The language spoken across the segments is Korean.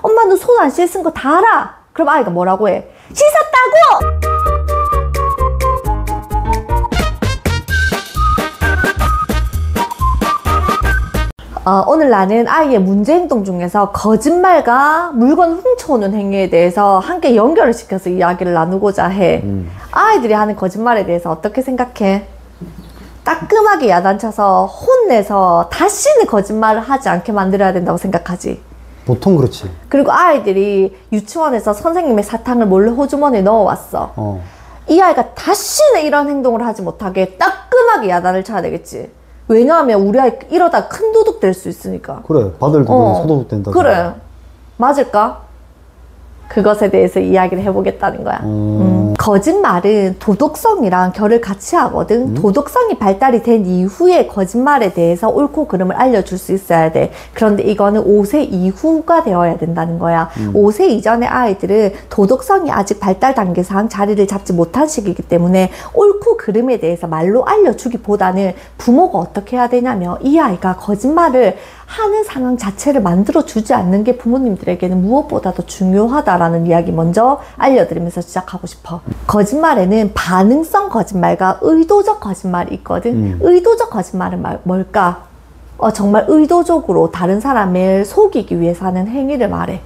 엄마 너 손 안 씻은 거 다 알아. 그럼 아이가 뭐라고 해? 씻었다고! 오늘 나는 아이의 문제 행동 중에서 거짓말과 물건 훔쳐오는 행위에 대해서 함께 연결을 시켜서 이야기를 나누고자 해. 아이들이 하는 거짓말에 대해서 어떻게 생각해? 따끔하게 야단쳐서 혼내서 다시는 거짓말을 하지 않게 만들어야 된다고 생각하지? 보통 그렇지. 그리고 아이들이 유치원에서 선생님의 사탕을 몰래 호주머니에 넣어왔어. 이 아이가 다시는 이런 행동을 하지 못하게 따끔하게 야단을 쳐야 되겠지. 왜냐하면 우리 아이 이러다 큰 도둑 될 수 있으니까. 그래, 바들도 소도둑 된다. 그래, 맞을까? 그것에 대해서 이야기를 해보겠다는 거야. 거짓말은 도덕성이랑 결을 같이 하거든. 도덕성이 발달이 된 이후에 거짓말에 대해서 옳고 그름을 알려줄 수 있어야 돼. 그런데 이거는 5세 이후가 되어야 된다는 거야. 5세 이전의 아이들은 도덕성이 아직 발달 단계상 자리를 잡지 못한 시기이기 때문에 옳고 그름에 대해서 말로 알려주기보다는 부모가 어떻게 해야 되냐면 이 아이가 거짓말을 하는 상황 자체를 만들어주지 않는 게 부모님들에게는 무엇보다도 중요하다라는 이야기 먼저 알려드리면서 시작하고 싶어. 거짓말에는 반응성 거짓말과 의도적 거짓말이 있거든. 의도적 거짓말은 뭘까? 정말 의도적으로 다른 사람을 속이기 위해서 하는 행위를 말해.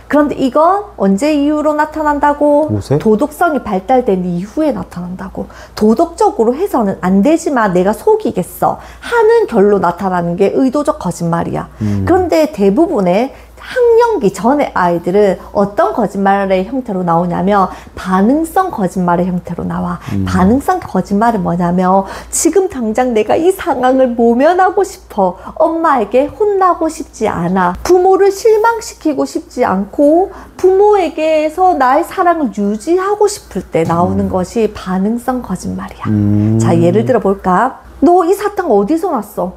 그런데 이건 언제 이후로 나타난다고? 5세? 도덕성이 발달된 이후에 나타난다고. 도덕적으로 해서는 안 되지만 내가 속이겠어 하는 결로 나타나는 게 의도적 거짓말이야. 그런데 대부분의 학령기 전의 아이들은 어떤 거짓말의 형태로 나오냐면 반응성 거짓말의 형태로 나와. 반응성 거짓말은 뭐냐면 지금 당장 내가 이 상황을 모면하고 싶어. 엄마에게 혼나고 싶지 않아. 부모를 실망시키고 싶지 않고 부모에게서 나의 사랑을 유지하고 싶을 때 나오는 것이 반응성 거짓말이야. 자, 예를 들어 볼까? 너 이 사탕 어디서 났어?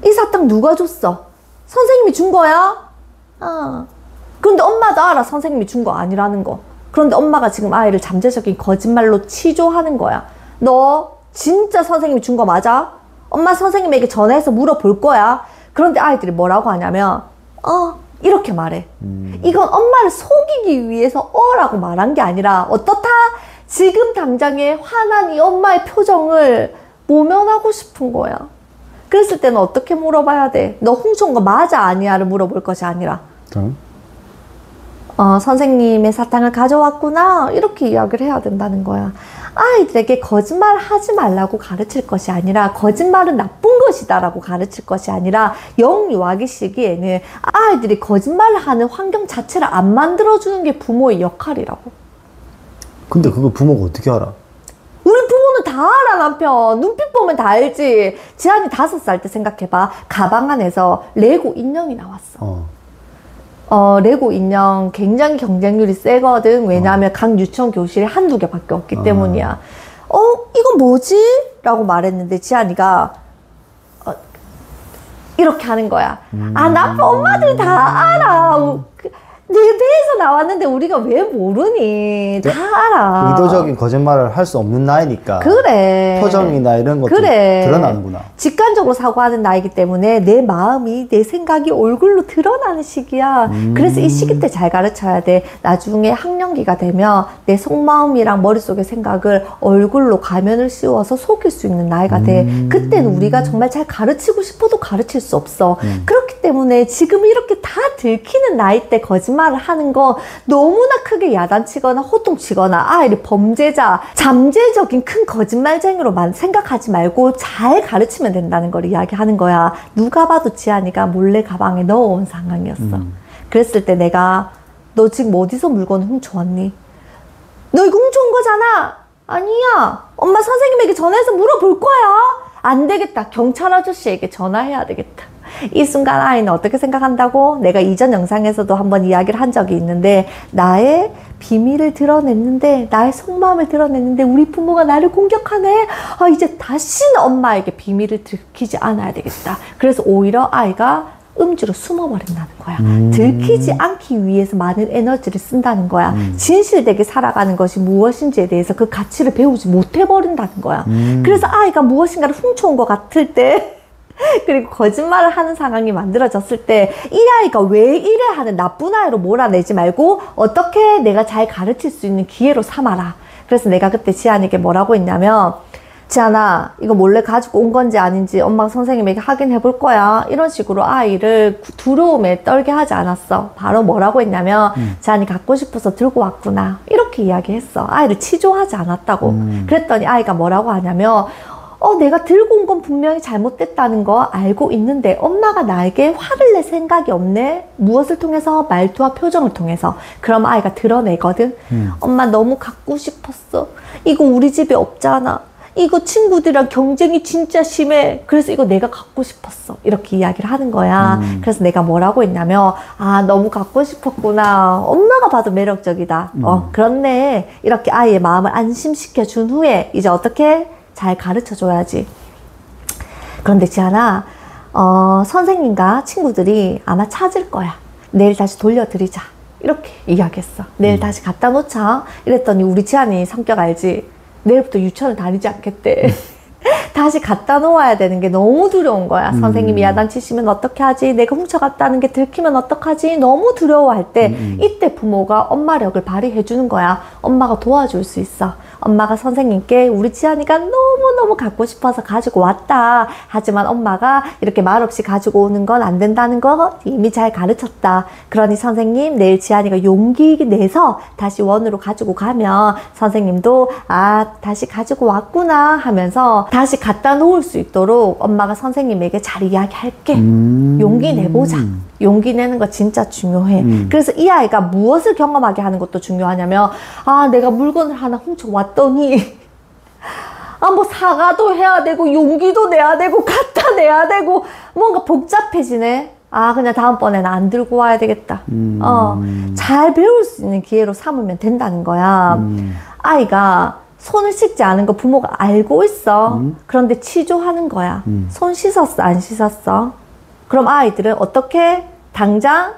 이 사탕 누가 줬어? 선생님이 준 거야? 그런데 엄마도 알아. 선생님이 준 거 아니라는 거. 그런데 엄마가 지금 아이를 잠재적인 거짓말로 치조하는 거야. 너 진짜 선생님이 준 거 맞아? 엄마 선생님에게 전화해서 물어볼 거야. 그런데 아이들이 뭐라고 하냐면 이렇게 말해. 이건 엄마를 속이기 위해서 라고 말한 게 아니라 어떻다? 지금 당장에 화난 이 엄마의 표정을 모면하고 싶은 거야. 그랬을 때는 어떻게 물어봐야 돼? 너 훔쳐온 거 맞아 아니야를 물어볼 것이 아니라 선생님의 사탕을 가져왔구나 이렇게 이야기를 해야 된다는 거야. 아이들에게 거짓말 하지 말라고 가르칠 것이 아니라 거짓말은 나쁜 것이다 라고 가르칠 것이 아니라 영유아기 시기에는 아이들이 거짓말을 하는 환경 자체를 안 만들어주는 게 부모의 역할이라고. 근데 그거 부모가 어떻게 알아? 우리 부모는 다 알아. 남편 눈빛 보면 다 알지. 지한이 5살 때 생각해봐. 가방 안에서 레고 인형이 나왔어. 레고 인형 굉장히 경쟁률이 세거든. 왜냐하면 각 유치원 교실에 한두 개밖에 없기 때문이야. 이건 뭐지? 라고 말했는데 지한이가 이렇게 하는 거야. 남편 엄마들이 다 알아. 내 배에서 나왔는데 우리가 왜 모르니? 다 알아. 의도적인 거짓말을 할 수 없는 나이니까. 그래. 표정이나 이런 것도 드러나는구나. 직관적으로 사고하는 나이기 때문에 내 마음이, 내 생각이 얼굴로 드러나는 시기야. 그래서 이 시기 때 잘 가르쳐야 돼. 나중에 학령기가 되면 내 속마음이랑 머릿속의 생각을 얼굴로 가면을 씌워서 속일 수 있는 나이가 돼. 그때는 우리가 정말 잘 가르치고 싶어도 가르칠 수 없어. 그렇기 때문에 지금 이렇게 다 들키는 나이 때 거짓말을 하는 거 너무나 크게 야단치거나 호통치거나 아이를 범죄자, 잠재적인 큰 거짓말쟁이로만 생각하지 말고 잘 가르치면 된다는 걸 이야기하는 거야. 누가 봐도 지한이가 몰래 가방에 넣어온 상황이었어. 그랬을 때 내가 너 지금 어디서 물건을 훔쳐왔니? 너 이거 훔쳐온 거잖아. 아니야. 엄마 선생님에게 전화해서 물어볼 거야. 안 되겠다. 경찰 아저씨에게 전화해야 되겠다. 이 순간 아이는 어떻게 생각한다고? 내가 이전 영상에서도 한번 이야기를 한 적이 있는데 나의 비밀을 드러냈는데 나의 속마음을 드러냈는데 우리 부모가 나를 공격하네. 이제 다시는 엄마에게 비밀을 들키지 않아야 되겠다. 그래서 오히려 아이가 음주로 숨어버린다는 거야. 들키지 않기 위해서 많은 에너지를 쓴다는 거야. 진실되게 살아가는 것이 무엇인지에 대해서 그 가치를 배우지 못해버린다는 거야. 그래서 아이가 무엇인가를 훔쳐온 것 같을 때 그리고 거짓말을 하는 상황이 만들어졌을 때 이 아이가 왜 이래 하는 나쁜 아이로 몰아내지 말고 어떻게 내가 잘 가르칠 수 있는 기회로 삼아라. 그래서 내가 그때 지안에게 뭐라고 했냐면, 지안아, 이거 몰래 가지고 온 건지 아닌지 엄마가 선생님에게 확인해 볼 거야. 이런 식으로 아이를 두려움에 떨게 하지 않았어. 바로 뭐라고 했냐면, 지안이 갖고 싶어서 들고 왔구나. 이렇게 이야기했어. 아이를 치조하지 않았다고. 그랬더니 아이가 뭐라고 하냐면, 내가 들고 온 건 분명히 잘못됐다는 거 알고 있는데 엄마가 나에게 화를 낼 생각이 없네. 무엇을 통해서? 말투와 표정을 통해서. 그럼 아이가 드러내거든. 엄마 너무 갖고 싶었어. 이거 우리 집에 없잖아. 이거 친구들이랑 경쟁이 진짜 심해. 그래서 이거 내가 갖고 싶었어. 이렇게 이야기를 하는 거야. 그래서 내가 뭐라고 했냐면, 너무 갖고 싶었구나. 엄마가 봐도 매력적이다. 그렇네. 이렇게 아이의 마음을 안심시켜 준 후에 이제 어떻게 잘 가르쳐 줘야지. 그런데 지안아, 선생님과 친구들이 아마 찾을 거야. 내일 다시 돌려드리자. 이렇게 이야기했어. 내일 다시 갖다 놓자. 이랬더니 우리 지안이 성격 알지? 내일부터 유치원을 다니지 않겠대. 다시 갖다 놓아야 되는 게 너무 두려운 거야. 선생님이 야단치시면 어떻게 하지? 내가 훔쳐갔다는 게 들키면 어떡하지? 너무 두려워할 때 이때 부모가 엄마력을 발휘해 주는 거야. 엄마가 도와줄 수 있어. 엄마가 선생님께 우리 지안이가 너무너무 갖고 싶어서 가지고 왔다. 하지만 엄마가 이렇게 말없이 가지고 오는 건 안 된다는 거 이미 잘 가르쳤다. 그러니 선생님 내일 지안이가 용기 내서 다시 원으로 가지고 가면 선생님도 다시 가지고 왔구나 하면서 다시 갖다 놓을 수 있도록 엄마가 선생님에게 잘 이야기할게. 용기 내보자. 용기 내는 거 진짜 중요해. 그래서 이 아이가 무엇을 경험하게 하는 것도 중요하냐면, 내가 물건을 하나 훔쳐왔더니 뭐 사과도 해야 되고 용기도 내야 되고 갖다 내야 되고 뭔가 복잡해지네. 그냥 다음번에는 안 들고 와야 되겠다. 잘 배울 수 있는 기회로 삼으면 된다는 거야. 아이가 손을 씻지 않은 거 부모가 알고 있어. 그런데 치조하는 거야. 손 씻었어? 안 씻었어? 그럼 아이들은 어떻게 당장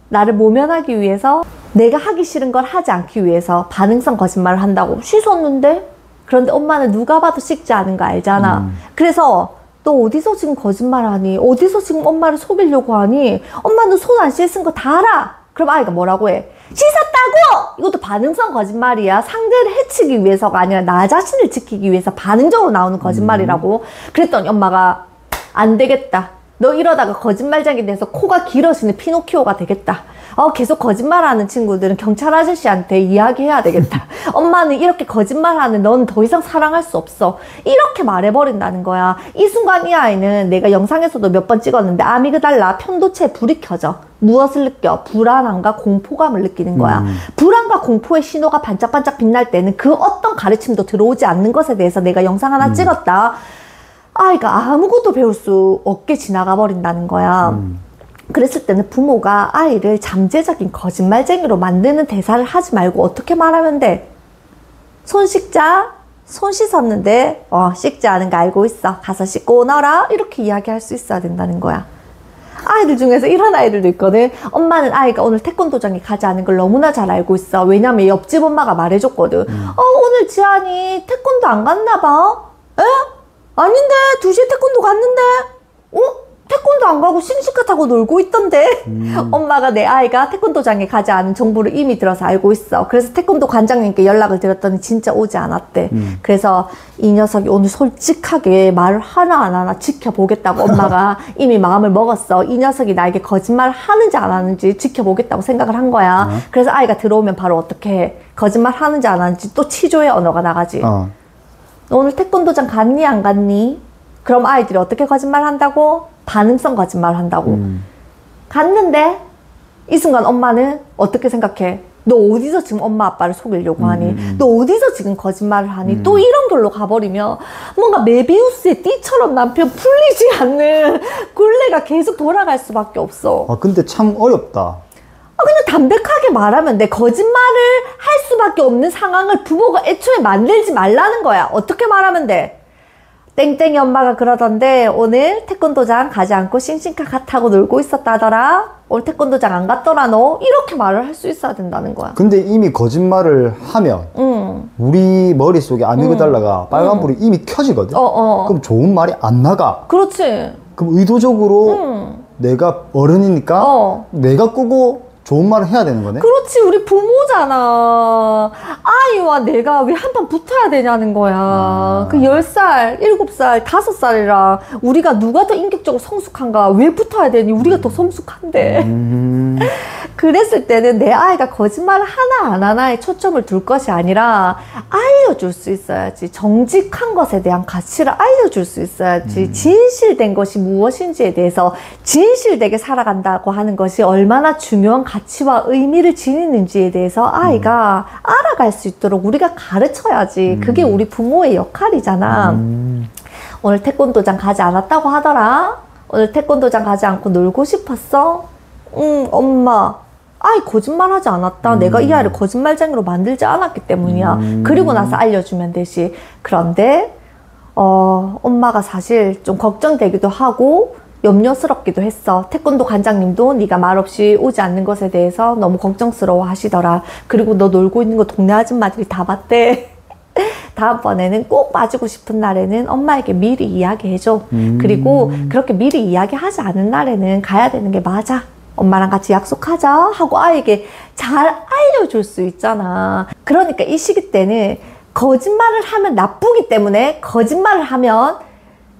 나를 모면하기 위해서 내가 하기 싫은 걸 하지 않기 위해서 반응성 거짓말을 한다고. 씻었는데? 그런데 엄마는 누가 봐도 씻지 않은 거 알잖아. 그래서 너 어디서 지금 거짓말하니? 어디서 지금 엄마를 속이려고 하니? 엄마는 손 안 씻은 거 다 알아. 그럼 아이가 뭐라고 해? 씻었다고! 이것도 반응성 거짓말이야. 상대를 해치기 위해서가 아니라 나 자신을 지키기 위해서 반응적으로 나오는 거짓말이라고. 그랬더니 엄마가 안 되겠다. 너 이러다가 거짓말쟁이 돼서 코가 길어지는 피노키오가 되겠다. 계속 거짓말하는 친구들은 경찰 아저씨한테 이야기해야 되겠다. 엄마는 이렇게 거짓말하는 넌 더 이상 사랑할 수 없어. 이렇게 말해버린다는 거야. 이 순간 이 아이는 내가 영상에서도 몇 번 찍었는데 아미그달라 편도체에 불이 켜져. 무엇을 느껴? 불안함과 공포감을 느끼는 거야. 불안과 공포의 신호가 반짝반짝 빛날 때는 그 어떤 가르침도 들어오지 않는 것에 대해서 내가 영상 하나 찍었다. 아이가 아무것도 배울 수 없게 지나가 버린다는 거야. 그랬을 때는 부모가 아이를 잠재적인 거짓말쟁이로 만드는 대사를 하지 말고 어떻게 말하면 돼? 손 씻자. 손 씻었는데 씻지 않은 거 알고 있어. 가서 씻고 오너라. 이렇게 이야기할 수 있어야 된다는 거야. 아이들 중에서 이런 아이들도 있거든. 엄마는 아이가 오늘 태권도장에 가지 않은 걸 너무나 잘 알고 있어. 왜냐면 옆집 엄마가 말해줬거든. 오늘 지안이 태권도 안 갔나 봐. 에? 아닌데 2시에 태권도 갔는데 태권도 안 가고 싱싱카 타고 놀고 있던데. 엄마가 내 아이가 태권도장에 가지 않은 정보를 이미 들어서 알고 있어. 그래서 태권도 관장님께 연락을 드렸더니 진짜 오지 않았대. 그래서 이 녀석이 오늘 솔직하게 말을 하나 안 하나 지켜보겠다고 엄마가 이미 마음을 먹었어. 이 녀석이 나에게 거짓말을 하는지 안 하는지 지켜보겠다고 생각을 한 거야. 그래서 아이가 들어오면 바로 어떻게 해? 거짓말 하는지 안 하는지 또 치조의 언어가 나가지. 너 오늘 태권도장 갔니 안 갔니? 그럼 아이들이 어떻게 거짓말 한다고? 반응성 거짓말 한다고. 갔는데 이 순간 엄마는 어떻게 생각해? 너 어디서 지금 엄마 아빠를 속이려고 하니? 너 어디서 지금 거짓말을 하니? 또 이런 걸로 가버리면 뭔가 메비우스의 띠처럼 남편 풀리지 않는 굴레가 계속 돌아갈 수밖에 없어. 근데 참 어렵다. 그냥 담백하게 말하면 돼. 거짓말을 할 수밖에 없는 상황을 부모가 애초에 만들지 말라는 거야. 어떻게 말하면 돼? 땡땡이 엄마가 그러던데 오늘 태권도장 가지 않고 싱싱카카 타고 놀고 있었다더라. 오늘 태권도장 안 갔더라 너. 이렇게 말을 할 수 있어야 된다는 거야. 근데 이미 거짓말을 하면 우리 머릿속에 아미그달라가 빨간불이 이미 켜지거든. 그럼 좋은 말이 안 나가. 그렇지. 그럼 의도적으로 내가 어른이니까 내가 끄고 좋은 말을 해야 되는 거네? 그렇지, 우리 부모잖아. 아이와 내가 왜 한 판 붙어야 되냐는 거야. 그 10살, 7살, 5살이랑 우리가 누가 더 인격적으로 성숙한가? 왜 붙어야 되니? 우리가 더 성숙한데. 그랬을 때는 내 아이가 거짓말을 하나 안 하나에 초점을 둘 것이 아니라 알려줄 수 있어야지. 정직한 것에 대한 가치를 알려줄 수 있어야지. 진실된 것이 무엇인지에 대해서 진실되게 살아간다고 하는 것이 얼마나 중요한 가치와 의미를 지니는지에 대해서 아이가 알아갈 수 있도록 우리가 가르쳐야지. 그게 우리 부모의 역할이잖아. 오늘 태권도장 가지 않았다고 하더라. 오늘 태권도장 가지 않고 놀고 싶었어? 엄마. 아이 거짓말하지 않았다. 내가 이 아이를 거짓말쟁이로 만들지 않았기 때문이야. 그리고 나서 알려주면 되지. 그런데 엄마가 사실 좀 걱정되기도 하고 염려스럽기도 했어. 태권도 관장님도 네가 말없이 오지 않는 것에 대해서 너무 걱정스러워 하시더라. 그리고 너 놀고 있는 거 동네 아줌마들이 다 봤대. 다음번에는 꼭 빠지고 싶은 날에는 엄마에게 미리 이야기해줘. 그리고 그렇게 미리 이야기하지 않은 날에는 가야 되는 게 맞아. 엄마랑 같이 약속하자 하고 아이에게 잘 알려줄 수 있잖아. 그러니까 이 시기 때는 거짓말을 하면 나쁘기 때문에 거짓말을 하면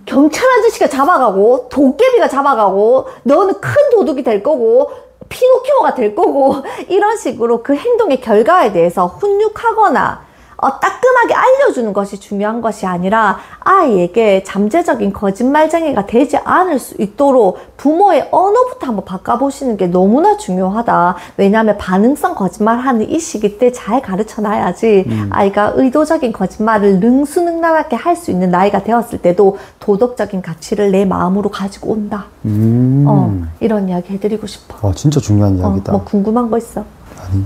경찰 아저씨가 잡아가고 도깨비가 잡아가고 너는 큰 도둑이 될 거고 피노키오가 될 거고 이런 식으로 그 행동의 결과에 대해서 훈육하거나 따끔하게 알려주는 것이 중요한 것이 아니라 아이에게 잠재적인 거짓말쟁이가 되지 않을 수 있도록 부모의 언어부터 한번 바꿔보시는 게 너무나 중요하다. 왜냐하면 반응성 거짓말하는 이 시기 때 잘 가르쳐놔야지 아이가 의도적인 거짓말을 능수능란하게 할 수 있는 나이가 되었을 때도 도덕적인 가치를 내 마음으로 가지고 온다. 이런 이야기 해드리고 싶어. 진짜 중요한 이야기다. 뭐 궁금한 거 있어? 아니.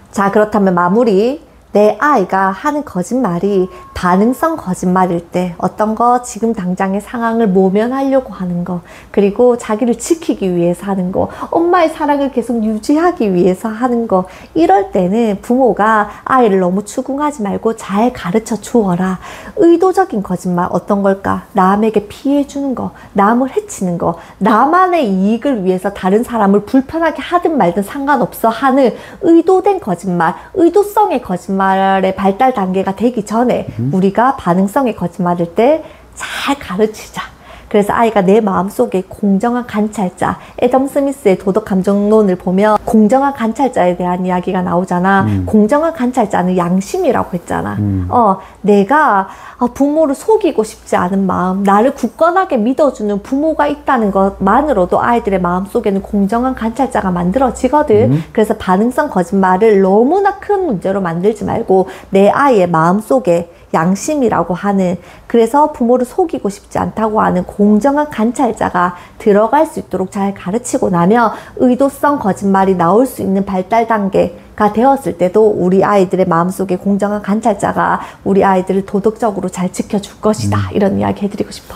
자, 그렇다면 마무리. 내 아이가 하는 거짓말이 반응성 거짓말일 때 어떤 거 지금 당장의 상황을 모면하려고 하는 거 그리고 자기를 지키기 위해서 하는 거 엄마의 사랑을 계속 유지하기 위해서 하는 거 이럴 때는 부모가 아이를 너무 추궁하지 말고 잘 가르쳐 주어라. 의도적인 거짓말 어떤 걸까? 남에게 피해 주는 거, 남을 해치는 거, 나만의 이익을 위해서 다른 사람을 불편하게 하든 말든 상관없어 하는 의도된 거짓말, 의도성의 거짓말의 발달 단계가 되기 전에 우리가 반응성의 거짓말일 때 잘 가르치자. 그래서 아이가 내 마음속에 공정한 관찰자, 애덤 스미스의 도덕 감정론을 보면 공정한 관찰자에 대한 이야기가 나오잖아. 공정한 관찰자는 양심이라고 했잖아. 내가 부모를 속이고 싶지 않은 마음, 나를 굳건하게 믿어주는 부모가 있다는 것만으로도 아이들의 마음속에는 공정한 관찰자가 만들어지거든. 그래서 반응성 거짓말을 너무나 큰 문제로 만들지 말고 내 아이의 마음속에 양심이라고 하는, 그래서 부모를 속이고 싶지 않다고 하는 공정한 관찰자가 들어갈 수 있도록 잘 가르치고 나면 의도성 거짓말이 나올 수 있는 발달 단계가 되었을 때도 우리 아이들의 마음속에 공정한 관찰자가 우리 아이들을 도덕적으로 잘 지켜줄 것이다. 이런 이야기 해드리고 싶어.